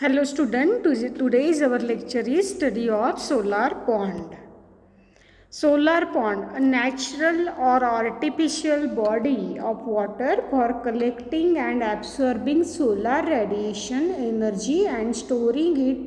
Hello student, today's our lecture is study of solar pond. Solar pond, a natural or artificial body of water for collecting and absorbing solar radiation energy and storing it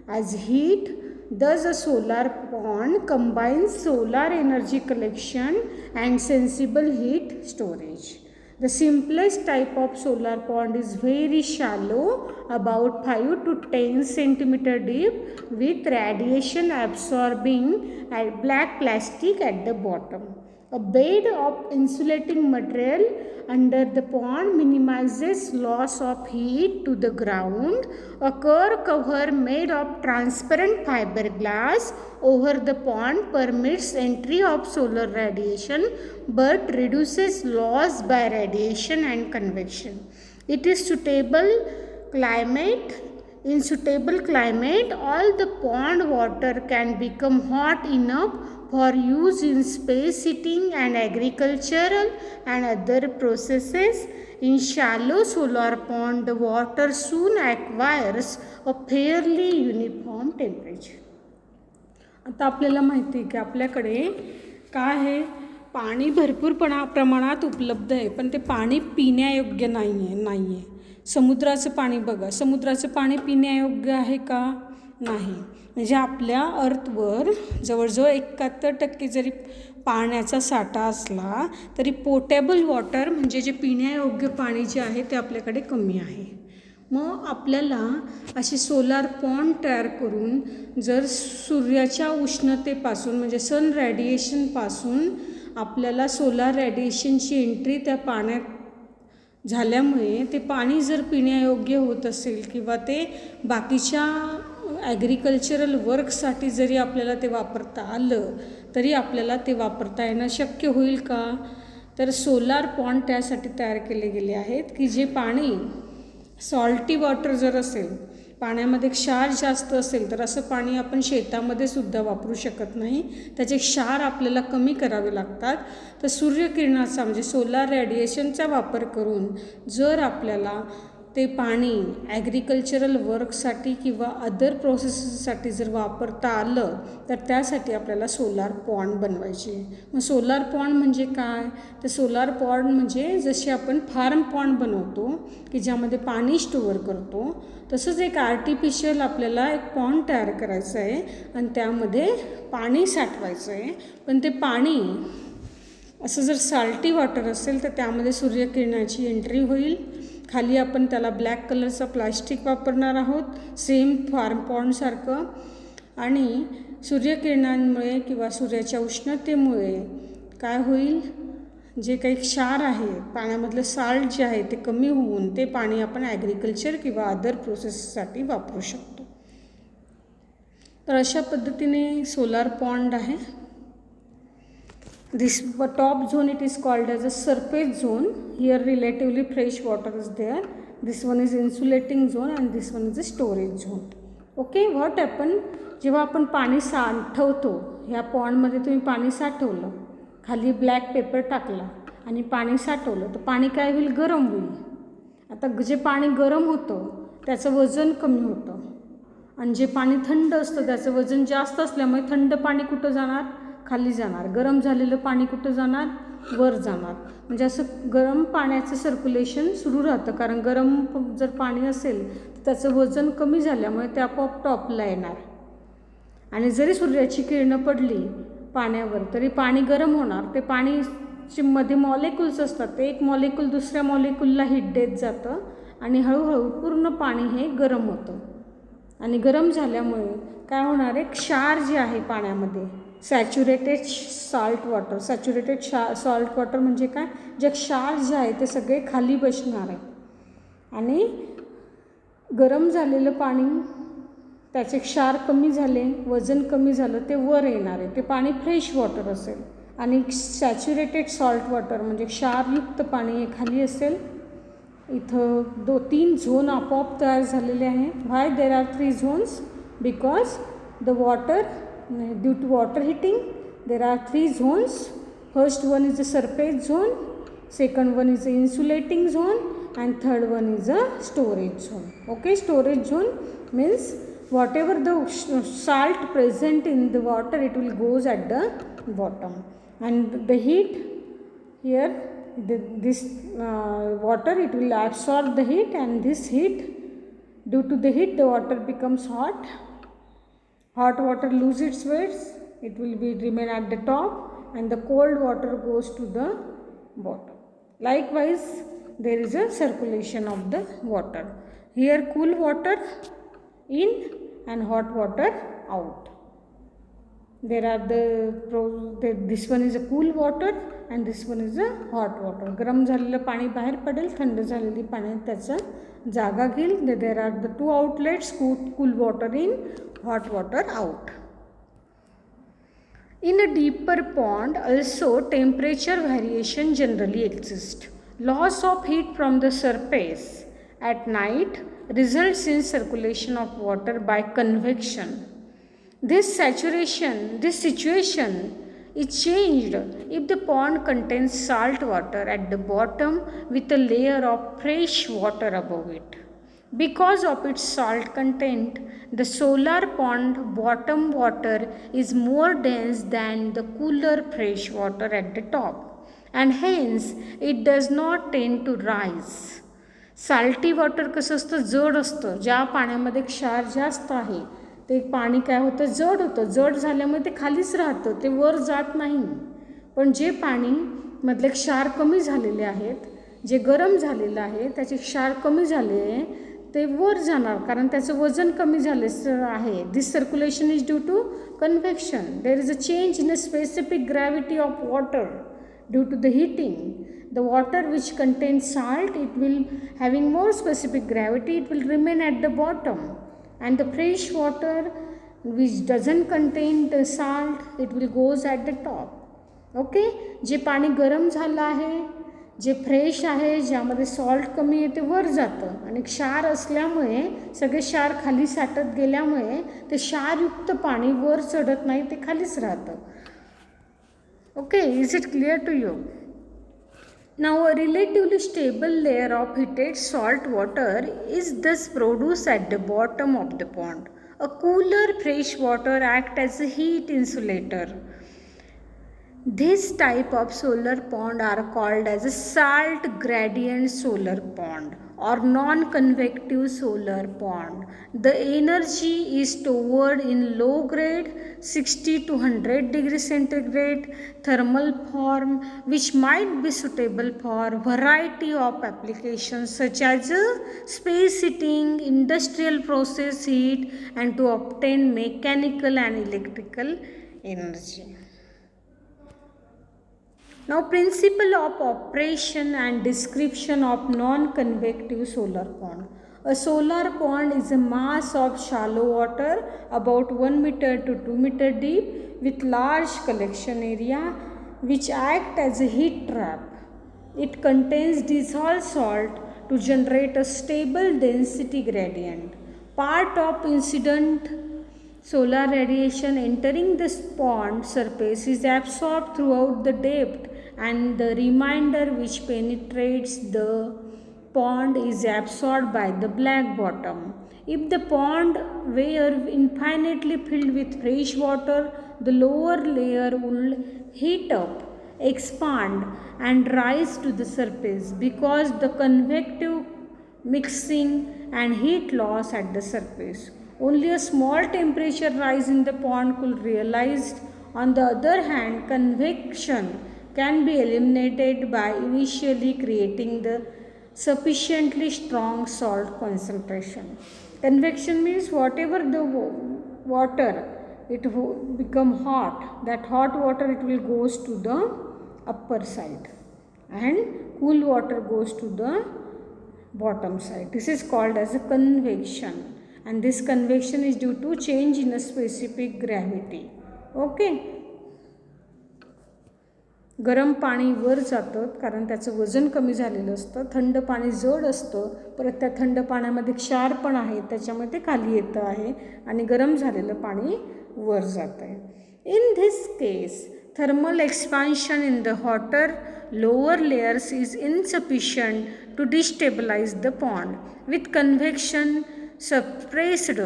as heat. Thus a solar pond combines solar energy collection and sensible heat storage. The simplest type of solar pond is very shallow, about 5 to 10 centimeter deep, with radiation absorbing black plastic at the bottom. A bed of insulating material under the pond minimizes loss of heat to the ground. A core cover made of transparent fiberglass over the pond permits entry of solar radiation but reduces loss by radiation and convection. It is in suitable climate, all the pond water can become hot enough for use in space heating and agricultural and other processes. In shallow solar pond, the water soon acquires a fairly uniform temperature. आता आपल्याला माहिती आहे की आपल्याकडे काय आहे, पाणी भरपूर प्रमाणात उपलब्ध आहे, पण ते पाणी पिण्यायोग्य नाही आहे. समुद्राचं पाणी बघा, समुद्राचं पाणी पिण्यायोग्य आहे का? नाही. म्हणजे आपल्या अर्थवर जवळजवळ 71% जरी पाण्याचा साठा असला तरी पोटेबल वॉटर म्हणजे जे पिण्यायोग्य पाणी जे आहे ते आपल्याकडे कमी आहे. मग आपल्याला असे सोलार पॉन्ड तयार करून जर सूर्याच्या उष्णतेपासून म्हणजे सन रेडिएशनपासून आपल्याला सोलार रेडिएशनची एंट्री त्या पाण्यात झाल्यामुळे ते पाणी जर पिण्यायोग्य होत असेल किंवा ते बाकीच्या ॲग्रिकल्चरल वर्कसाठी जरी आपल्याला ते वापरता आलं तरी आपल्याला ते वापरता येणं शक्य होईल का? तर सोलार पॉन्ड त्यासाठी तयार केले गेले आहेत की जे पाणी सॉल्टी वॉटर जर असेल, पाण्यामध्ये क्षार जास्त असेल तर असं पाणी आपण शेतामध्ये सुद्धा वापरू शकत नाही, त्याचे क्षार आपल्याला कमी करावे लागतात. तर सूर्यकिरणाचा म्हणजे सोलार रेडिएशनचा वापर करून जर आपल्याला ते पाणी ॲग्रिकल्चरल वर्कसाठी किंवा अदर प्रोसेससाठी जर वापरता आलं तर त्यासाठी आपल्याला सोलार पॉन्ड बनवायचे. मग सोलार पॉन्ड म्हणजे काय? तर सोलार पॉन्ड म्हणजे जसे आपण फार्म पॉन्ड बनवतो की ज्यामध्ये पाणी स्टोअर करतो, तसंच एक आर्टिफिशियल आपल्याला एक पॉन्ड तयार करायचं आहे आणि त्यामध्ये पाणी साठवायचं आहे. पण ते पाणी असं जर साल्टी वॉटर असेल तर त्यामध्ये सूर्यकिरणाची एंट्री होईल. खाली आपण त्याला ब्लॅक कलरचं प्लास्टिक वापरणार आहोत, सेम फार्म पॉन्डसारखं. आणि सूर्यकिरणांमुळे किंवा सूर्याच्या उष्णतेमुळे काय होईल, जे काही क्षार आहे पाण्यामधलं साल्ट जे आहे ते कमी होऊन ते पाणी आपण ॲग्रिकल्चर किंवा अदर प्रोसेससाठी वापरू शकतो. तर अशा पद्धतीने सोलार पॉन्ड आहे. This top zone it is called as a surface zone. Here relatively fresh water is there. This one is insulating zone and this one is a storage zone. Okay, what happen, जेव्हा आपण पाणी साठवतो, ह्या पॉन्डमध्ये तुम्ही पाणी साठवलं, खाली black paper टाकला आणि पाणी साठवलं तर पाणी काय होईल, गरम होईल. आता जे पाणी गरम होतं त्याचं वजन कमी होतं आणि जे पाणी थंड असतं त्याचं वजन जास्त असल्यामुळे थंड पाणी कुठं जाणार, खाली जाणार. गरम झालेलं पाणी कुठं जाणार, वर जाणार. म्हणजे असं गरम पाण्याचं सर्क्युलेशन सुरू राहतं, कारण गरम जर पाणी असेल तर त्याचं वजन कमी झाल्यामुळे ते आपोआप टॉपला येणार. आणि जरी सूर्याची किरणं पडली पाण्यावर तरी पाणी गरम होणार. ते पाणीचे मध्ये मॉलिक्युल्स असतात, ते एक मॉलिक्यूल दुसऱ्या मॉलिक्यूलला हिट देत जातं आणि हळूहळू पूर्ण पाणी हे गरम होतं. आणि गरम झाल्यामुळे काय होणार आहे, क्षार जे आहे पाण्यामध्ये, saturated salt water. Salt water म्हणजे काय, जे क्षार जे आहे ते सगळे खाली बसणार आहे आणि गरम झालेलं पाणी, त्याचे क्षार कमी झाले, वजन कमी झालं, ते वर येणार आहे. ते पाणी फ्रेश वॉटर असेल. आणि सॅच्युरेटेड सॉल्ट वॉटर म्हणजे क्षारयुक्त पाणी हे खाली असेल. इथं 2-3 झोन आपोआप तयार झालेले आहे. Why there are 3 zones? Because the water, due to water heating there are 3 zones. First one is the surface zone, second one is the insulating zone and third one is a storage zone. Okay, storage zone means whatever the salt present in the water, it will goes at the bottom, and the heat here, this water, it will absorb the heat, and this heat, due to the heat, the water becomes hot. Hot water loses its weight, it will be remain at the top, and the cold water goes to the bottom. Likewise, there is a circulation of the water. Here cool water in and hot water out. There are this one is a cool water and this one is a hot water. गरम झालेलं पाणी बाहेर पडेल, थंड झालेली पाणी त्याचा जागा घेईल. There are the two outlets, cool water in, hot water out. In a deeper pond also temperature variation generally exists. Loss of heat from the surface at night results in circulation of water by convection. This situation is changed if the pond contains salt water at the bottom with a layer of fresh water above it. Because of its salt content, the solar pond bottom water is more dense than the cooler fresh water at the top, and hence it does not tend to rise. Salty water कसं असतं, जड असतं. ज्या पाण्यामध्ये क्षार जास्त आहे ते पाणी काय होतं, जड होतं. जड झाल्यामुळे ते खालीच राहतं, ते वर जात नाही. पण जे पाणी मधले क्षार कमी झालेले आहेत, जे गरम झालेलं आहे, त्याचे क्षार कमी झाले, ते वर जाणार, कारण त्याचं वजन कमी झाले आहे. This circulation is due to convection. There is a change in a specific gravity of water due to the heating. The water which contains salt, it will having more specific gravity, it will remain at the bottom, and the fresh water which doesn't contain the salt, it will goes at the top. Okay, जे पाणी गरम झालं आहे, जे fresh आहे, ज्यामध्ये salt कमी आहे, ते वर जातं, आणि क्षार असल्यामुळे सगळे क्षार खाली साठत गेल्यामुळे ते क्षारयुक्त पाणी वर चढत नाही, ते खालीच राहतं. Okay, is it clear to you? Now a relatively stable layer of heated salt water is thus produced at the bottom of the pond. A cooler fresh water acts as a heat insulator. This type of solar pond are called as a salt gradient solar pond or non-convective solar pond. The energy is stored in low grade 60 to 100 degrees centigrade thermal form, which might be suitable for variety of applications such as space heating, industrial process heat, and to obtain mechanical and electrical energy. Now, principle of operation and description of non-convective solar pond. A solar pond is a mass of shallow water about 1 meter to 2 meter deep with large collection area which act as a heat trap. It contains dissolved salt to generate a stable density gradient. Part of incident solar radiation entering the pond surface is absorbed throughout the depth, and the remainder which penetrates the pond is absorbed by the black bottom. If the pond were infinitely filled with fresh water, the lower layer will heat up, expand, and rise to the surface because the convective mixing and heat loss at the surface. Only a small temperature rise in the pond could be realized. On the other hand, convection can be eliminated by initially creating the sufficiently strong salt concentration. Convection means whatever the water, it will become hot. That hot water, it will goes to the upper side, and cool water goes to the bottom side. This is called as a convection, and this convection is due to change in a specific gravity. Okay. गरम पाणी वर जातं कारण त्याचं वजन कमी झालेलं असतं. थंड पाणी जड असतं, परत त्या थंड पाण्यामध्ये क्षार पण आहे, त्याच्यामुळे ते खाली येतं आहे, आणि गरम झालेलं पाणी वर जातं आहे. In this case thermal expansion in the hotter lower layers is insufficient to destabilize the pond. With convection suppressed,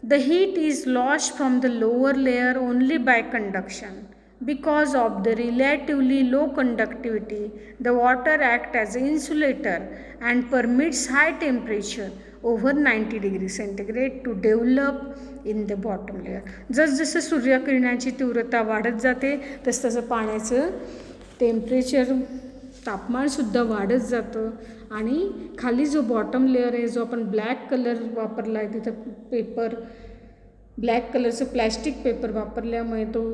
the heat is lost from the lower layer only by conduction. Because of the relatively low conductivity, the water acts as an insulator and permits high temperature over 90 degree centigrade to develop in the bottom layer. जसजसं सूर्यकिरणाची तीव्रता वाढत जाते तसतसं पाण्याचं temperature तापमानसुद्धा वाढत जातं आणि खाली जो बॉटम लेअर आहे जो आपण ब्लॅक कलर वापरला आहे तिथं पेपर ब्लॅक कलरचं प्लॅस्टिक पेपर वापरल्यामुळे तो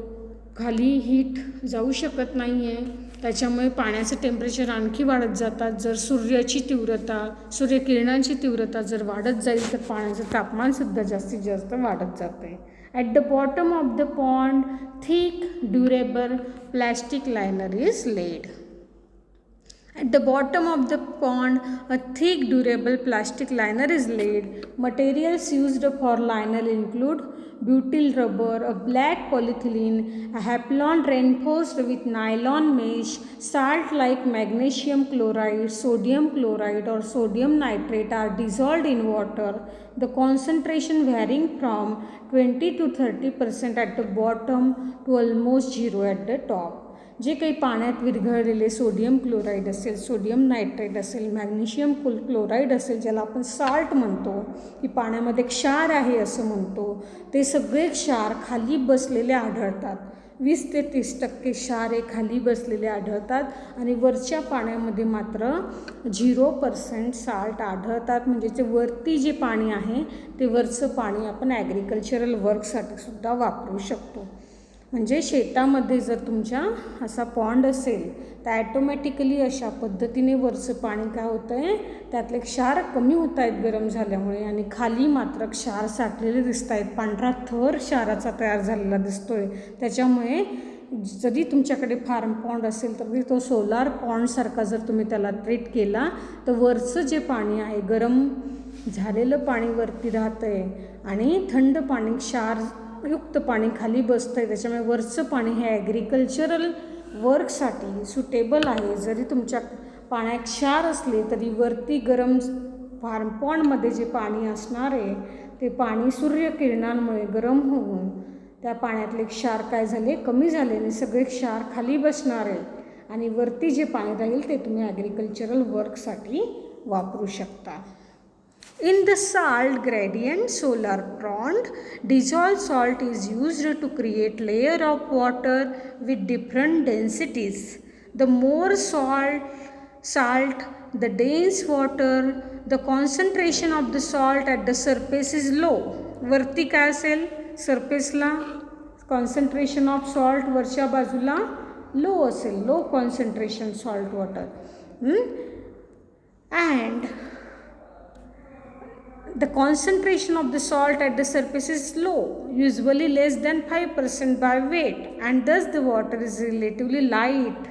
खाली हीट जाऊ शकत नाही आहे. त्याच्यामुळे पाण्याचं टेम्परेचर आणखी वाढत जातात. जर सूर्याची तीव्रता सूर्यकिरणांची तीव्रता जर वाढत जाईल तर पाण्याचं तापमानसुद्धा जास्तीत जास्त वाढत जाते. At the bottom of the pond thick durable plastic liner is laid. At the bottom of the pond, a thick durable plastic liner is laid. Materials used for liner include butyl rubber, a black polyethylene, a Haplon reinforced with nylon mesh, salt like magnesium chloride, sodium chloride or sodium nitrate are dissolved in water. The concentration varying from 20 to 30% at the bottom to almost zero at the top. जे काही पाण्यात विरघळलेले sodium chloride असेल, sodium nitrate असेल, magnesium chloride असेल, ज्याला आपण salt म्हणतो, की पाण्यामध्ये क्षार आहे असं म्हणतो, ते सगळे क्षार खाली बसलेले आढळतात. 20 ते 30% क्षार हे खाली बसलेले आढळतात आणि वरच्या पाण्यामध्ये मात्र 0% साल्ट आढळतात. म्हणजे जे वरती जे पाणी आहे ते वरचं पाणी आपण ॲग्रिकल्चरल वर्कसाठी सुद्धा वापरू शकतो. म्हणजे शेतामध्ये जर तुमच्या असा पॉन्ड असेल तर ॲटोमॅटिकली अशा पद्धतीने वरचं पाणी काय होतं आहे त्यातले क्षार कमी होत आहेत गरम झाल्यामुळे आणि खाली मात्र क्षार साठलेले दिसत आहेत. पांढरा थर क्षाराचा तयार झालेला दिसतो आहे. त्याच्यामुळे जरी तुमच्याकडे फार्म पॉन्ड असेल तरी तो सोलार पॉन्डसारखा जर तुम्ही त्याला ट्रीट केला तर वरचं जे पाणी आहे गरम झालेलं पाणी वरती राहतं आहे आणि थंड पाणी क्षार युक्त पाणी खाली बसतं आहे. त्याच्यामुळे वरचं पाणी हे ॲग्रिकल्चरल वर्कसाठी सुटेबल आहे. जरी तुमच्या पाण्यात क्षार असले तरी वरती गरम फार्म पॉन्डमध्ये जे पाणी असणार आहे ते पाणी सूर्यकिरणांमुळे गरम होऊन त्या पाण्यातले क्षार काय झाले कमी झाले आणि सगळे क्षार खाली बसणार आहे आणि वरती जे पाणी राहील ते तुम्ही ॲग्रिकल्चरल वर्कसाठी वापरू शकता. In the salt gradient solar pond, dissolved salt is used to create layer of water with different densities. The more salt, the dense water, the concentration of the salt at the surface is low. वरती काय असेल सरफेसला concentration of salt वरच्या बाजूला low असेल, low concentration salt water. And the concentration of the salt at the surface is low, usually less than 5% by weight, and thus the water is relatively light.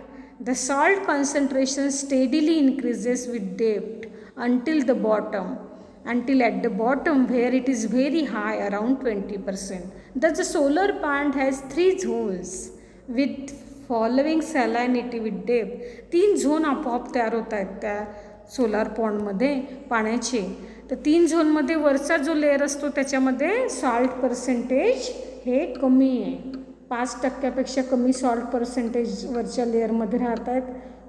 The salt concentration steadily increases with depth until at the bottom where it is very high, around 20%. Thus the solar pond has 3 zones with following salinity with depth. 3 zone आपोआप तयार होत आहेत त्या solar पॉन्डमध्ये पाण्याचे. तर 3 झोनमध्ये वरचा जो लेअर असतो त्याच्यामध्ये सॉल्ट पर्सेंटेज हे कमी आहे. 5% कमी सॉल्ट पर्सेंटेज वरच्या लेअरमध्ये राहत आहेत.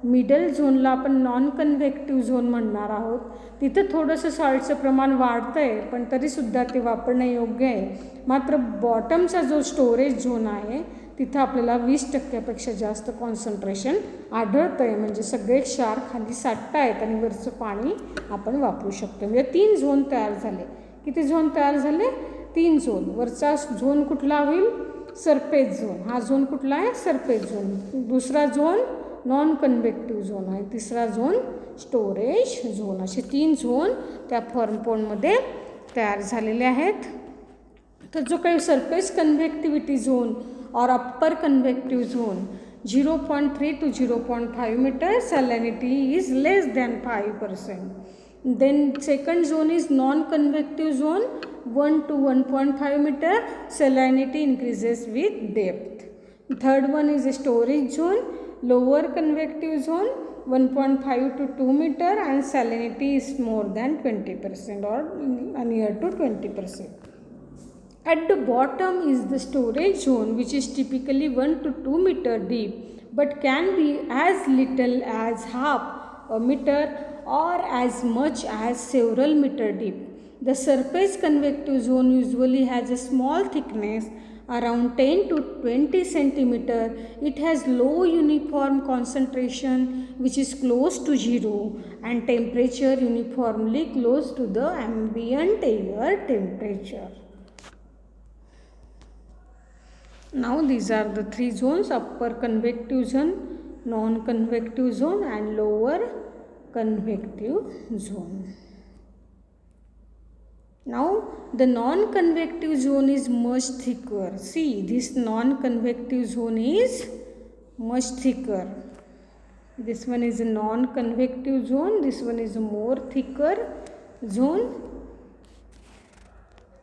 मिडल झोनला आपण नॉन कन्व्हेक्टिव्ह झोन म्हणणार आहोत. तिथं थोडंसं सॉल्टचं प्रमाण वाढतं आहे पण तरीसुद्धा ते वापरणे योग्य आहे. मात्र बॉटमचा जो स्टोरेज झोन आहे तिथं आपल्याला 20% जास्त कॉन्सन्ट्रेशन आढळतं आहे. म्हणजे सगळे क्षार खाली साठत आहेत आणि वरचं पाणी आपण वापरू शकतो. म्हणजे 3 झोन तयार झाले. किती झोन तयार झाले? 3 झोन. वरचा झोन कुठला होईल? Surface zone. हा झोन कुठला आहे? Surface zone. दुसरा झोन नॉन कन्व्हेक्टिव्ह झोन आहे. तिसरा झोन स्टोरेज झोन. असे 3 झोन त्या फॉर्म पॉन्डमध्ये तयार झालेले आहेत. तर जो काही surface convectivity zone or upper convective zone 0.3 to 0.5 meter, salinity is less than 5%. Then second zone is non-convective zone 1 to 1.5 meter, salinity increases with depth. Third one is a storage zone lower convective zone 1.5 to 2 meter, and salinity is more than 20% or near to 20%. At the bottom is the storage zone, which is typically 1 to 2 meter deep, but can be as little as half a meter or as much as several meter deep. The surface convective zone usually has a small thickness around 10 to 20 centimeter. It has low uniform concentration, which is close to zero, and temperature uniformly close to the ambient air temperature. Now these are the three zones: upper convective zone, non-convective zone, and lower convective zone. Now the non-convective zone is much thicker. See, this non-convective zone is much thicker. This one is a non-convective zone, this one is a more thicker zone,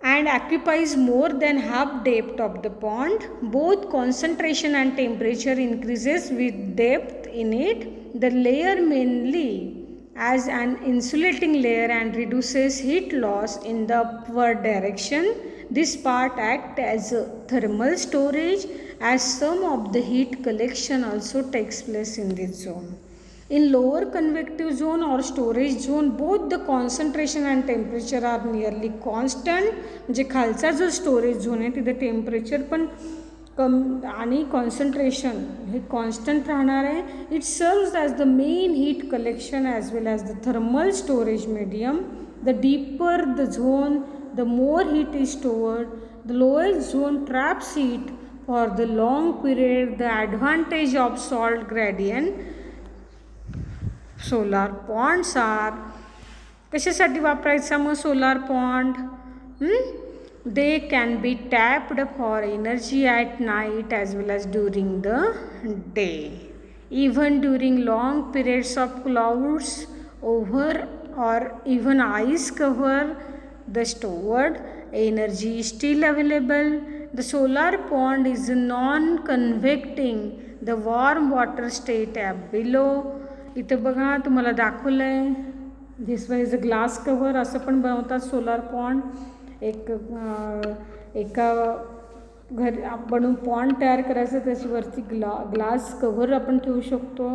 and occupies more than half depth of the pond. Both concentration and temperature increases with depth in it. The layer mainly as an insulating layer and reduces heat loss in the upward direction. This part acts as a thermal storage, as some of the heat collection also takes place in this zone. In lower convective zone or storage zone, both the concentration and temperature are nearly constant. म्हणजे खालचा जो storage zone आहे तिथे temperature पण आणि concentration हे constant राहणार आहे. It serves as the main heat collection as well as the thermal storage medium. The deeper the zone, the more heat is stored. The lowest zone traps heat for the long period. The advantage of salt gradient. Solar ponds are, कशासाठी वापरायचा मग solar pond? They can be tapped for energy at night as well as during the day. Even during long periods of clouds over or even ice cover, the stored energy is still available. The solar pond is non-convecting. The warm water state below. इथं बघा तुम्हाला दाखवलं आहे. This one is a glass cover. असं पण बनवतात solar pond. एका घर आपण पॉन्ड तयार करायचं, त्याच्यावरती ग्लास कव्हर आपण ठेवू शकतो.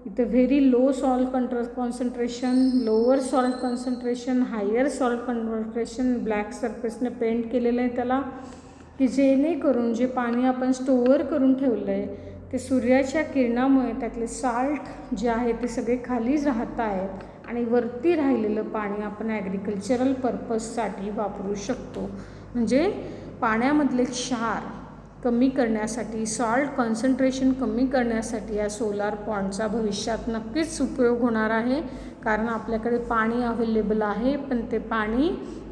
इथं very low salt concentration, lower salt concentration, higher salt concentration black सरफेसने पेंट केलेलं आहे त्याला, की जेणेकरून जे पाणी आपण स्टोअर करून ठेवलं आहे ते सूर्याच्या किरणामुळे त्यातले साल्ट जे आहे ते सगळे खालीच राहत आहेत आणि वरती राहिलेलं पाणी आपण ॲग्रिकल्चरल पर्पजसाठी वापरू शकतो. म्हणजे पाण्यामधले क्षार कमी करण्यासाठी, सॉल्ट कॉन्सन्ट्रेशन कमी करण्यासाठी या सोलार पॉन्डचा भविष्यात नक्कीच उपयोग होणार आहे. कारण आपल्याकडे पाणी अवेलेबल आहे, पण ते पाणी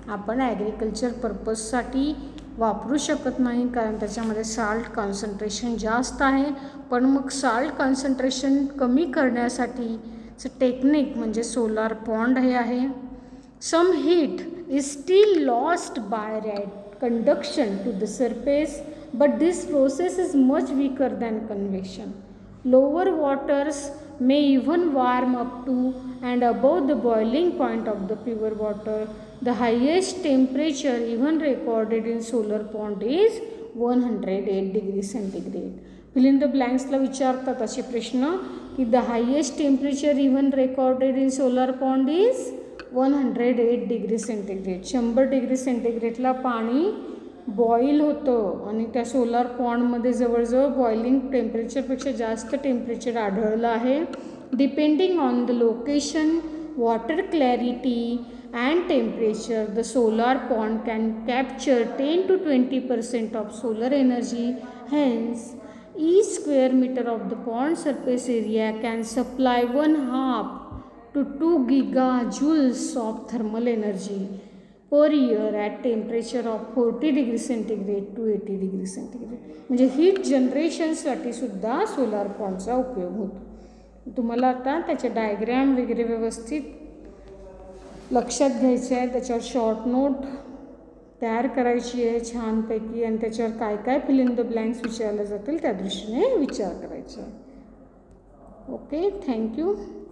आपण ॲग्रिकल्चर पर्पजसाठी वापरू शकत नाही, कारण त्याच्यामध्ये साल्ट कॉन्सन्ट्रेशन जास्त आहे. पण मग साल्ट कॉन्सन्ट्रेशन कमी करण्यासाठी टेक्निक म्हणजे सोलार पॉन्ड हे आहे. Some heat is still lost by conduction to the surface, but this process is much weaker than convection. Lower waters may even warm up to and above the boiling point of the pure water. The highest temperature even recorded in solar pond is 108 degrees centigrade. Fill in the blanks ला विचारतात असे प्रश्न की the highest temperature even recorded in solar pond is 108 degree centigrade. 100 degree सेंटीग्रेडला पाणी boil होतं आणि त्या सोलार पॉन्डमध्ये जवळजवळ बॉइलिंग टेम्परेचरपेक्षा जास्त टेम्परेचर आढळलं आहे. Depending on the location, water clarity and temperature, the solar pond can capture 10 to 20% of solar energy. Hence each square meter of the pond surface area can supply 1/2 to 2 gigajoules of thermal energy per year at temperature of 40 degree centigrade to 80 degree centigrade. म्हणजे heat जनरेशनसाठी सुद्धा solar पॉन्डचा उपयोग होतो. तुम्हाला आता त्याचे diagram वगैरे व्यवस्थित लक्षात घ्यायचे आहे, त्याच्यावर शॉर्ट नोट तयार करायची आहे छानपैकी, आणि त्याच्यावर काय काय फिल इन द ब्लँक्स विचारले जातील त्या दृष्टीने विचार करायचा आहे. Okay, thank you.